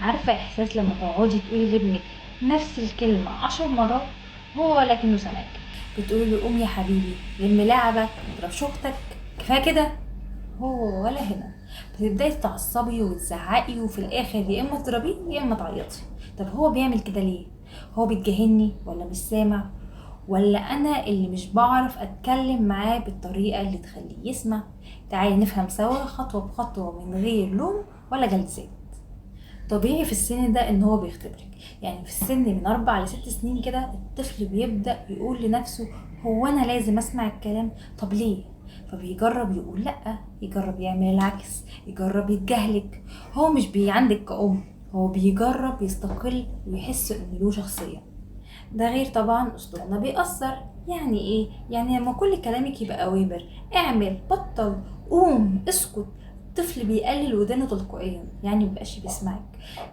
عارفة إحساس لما تقعدي تقولي لابنك نفس الكلمة 10 مرات هو ولكنه سمعك؟ بتقولي له قوم يا حبيبي لم لعبك متضربش أختك، كفاية كده، هو ولا هنا. بتبدأي تتعصبي وتزعقي وفي الآخر يا إما تضربيه يا إما تعيطي. طب هو بيعمل كده ليه؟ هو بيتجاهلني ولا مش سامع؟ ولا أنا اللي مش بعرف أتكلم معاه بالطريقة اللي تخليه يسمع؟ تعالي نفهم سوا خطوة بخطوة من غير لوم ولا جلسات. طبيعي في السن ده ان هو بيختبرك. يعني في السن من 4 ل6 سنين كده الطفل بيبدأ يقول لنفسه هو انا لازم اسمع الكلام؟ طب ليه؟ فبيجرب يقول لأ، يجرب يعمل العكس، يجرب يتجاهلك. هو مش عندك كأم، هو بيجرب يستقل ويحس ان له شخصية. ده غير طبعا اسلوبنا بيأثر. يعني ايه؟ يعني لما كل كلامك يبقى اوامر، اعمل، بطل، قوم، اسكت، الطفل بيقلل ودانه تلقائيا، يعني مبقاش بيسمعك.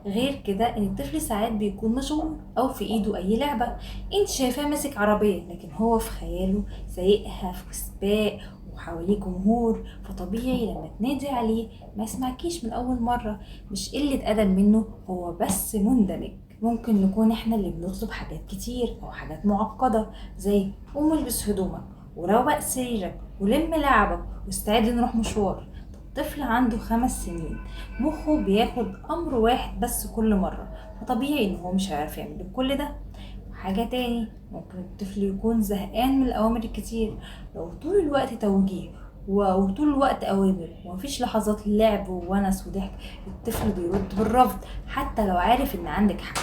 غير كده ان الطفل ساعات بيكون مشغول او في ايده اي لعبة، انت شايفاه ماسك عربية لكن هو في خياله سايقها في سباق وحواليه جمهور. فطبيعي لما تنادي عليه ما يسمعكيش من اول مرة. مش قلة ادب منه، هو بس مندمج. ممكن نكون احنا اللي بنطلب حاجات كتير او حاجات معقدة، زي قوم البس هدومك وروق سريرك ولم لعبك واستعد نروح مشوار. طفل عنده 5 سنين مخه بياخد امر واحد بس كل مرة، فطبيعي ان هو مش هيعرف يعمل كل ده. حاجة تاني، ممكن الطفل يكون زهقان من الأوامر الكتير. لو طول الوقت توجيه وطول الوقت أوامر ومفيش لحظات لعب وونس وضحك، الطفل بيرد بالرفض حتى لو عارف إن عندك حق.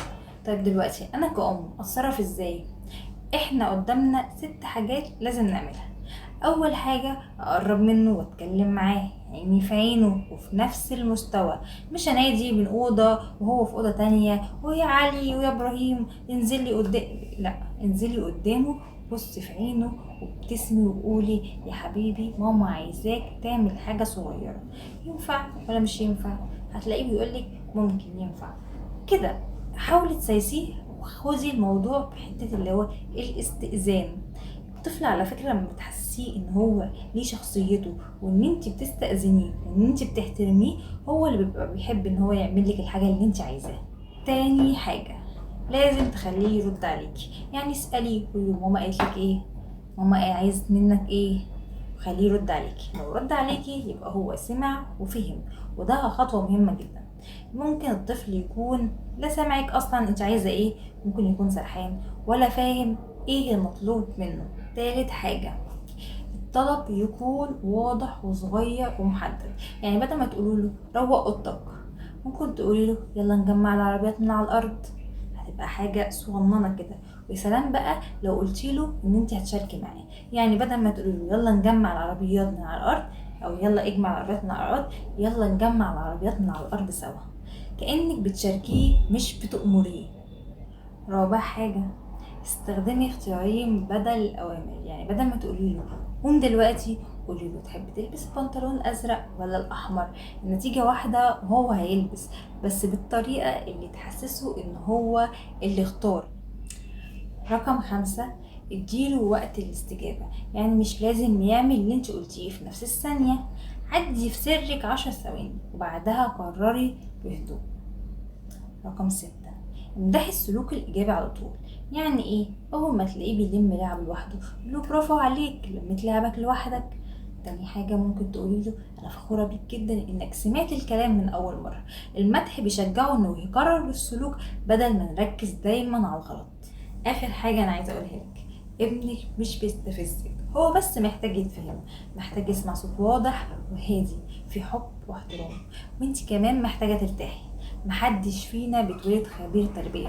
طيب دلوقتي أنا كأم أتصرف إزاي؟ إحنا قدامنا 6 حاجات لازم نعملها. اول حاجة اقرب منه واتكلم معاه عيني في عينه وفي نفس المستوى، مش انادي من اوضة وهو في اوضة تانية ويا علي ويا ابراهيم انزلي قدام. لا، انزلي قدامه، بصي في عينه وابتسمي وقولي يا حبيبي ماما عايزاك تعمل حاجة صغيرة، ينفع ولا مش ينفع؟ هتلاقيه بيقولك ممكن ينفع كده. حاولي تسايسيه وخدي الموضوع بحتة اللي هو الاستئذان. الطفل على فكرة لما بتحسيه ان هو ليه شخصيته وان انت بتستأذنيه وان انت بتحترميه، هو اللي بيبقى بيحب ان هو يعمل لك الحاجة اللي انت عايزاها. تاني حاجة، لازم تخليه يرد عليكي. يعني اسأليه قولي له ماما قالت لك ايه، ماما ايه عايز منك ايه، خليه يرد عليكي. لو رد عليكي يبقى هو سمع وفهم، وده خطوة مهمة جدا. ممكن الطفل يكون لا سامعك اصلا انت عايزة ايه، ممكن يكون سرحان ولا فاهم ايه المطلوب منه. تالت حاجة، الطلب يكون واضح وصغير ومحدد. يعني بدل ما تقولوا له روق اوضتك، ممكن تقولي له يلا نجمع العربيات من على الارض. هتبقى حاجة صغننة كده. ويا سلام بقى لو قلتي له ان انت هتشاركي معاه. يعني بدل ما تقولي له يلا نجمع العربيات من على الارض او يلا اجمع العربيات من على الارض، يلا نجمع العربيات من على الارض سوا، كأنك بتشاركيه مش بتأمريه. رابع حاجة، استخدمي اختيارين بدل الأوامر. يعني بدل ما تقولي له قوم دلوقتي، قولي له تحب تلبس البنطلون الأزرق ولا الأحمر. النتيجة واحدة وهو هيلبس، بس بالطريقة اللي تحسسه إن هو اللي اختار. رقم 5، اديله وقت الاستجابة. يعني مش لازم يعمل اللي انت قلتيه في نفس الثانية، عدي في سرك 10 ثواني وبعدها قرري بهدوء. رقم 6، امدحي السلوك الإيجابي على طول. يعني إيه؟ أول ما تلاقيه بيلم لعب لوحده قوله برافو عليك لميت لعبك لوحدك. تاني حاجة ممكن تقولي له أنا فخورة بيك جدا إنك سمعت الكلام من أول مرة. المدح بيشجعه إنه يكرر السلوك بدل ما نركز دايما على الغلط. آخر حاجة أنا عايزة أقولها لك، ابنك مش بيستفزك، هو بس محتاج يتفهم، محتاج يسمع صوت واضح وهادي في حب واحترام. وانتي كمان محتاجة ترتاحي. محدش فينا بيتولد خبير تربية،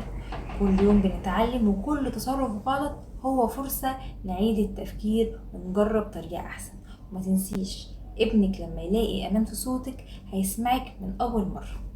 كل يوم بنتعلم وكل تصرف غلط هو فرصة نعيد التفكير ونجرب طريقة أحسن. وما تنسيش ابنك لما يلاقي أمان في صوتك هيسمعك من أول مرة.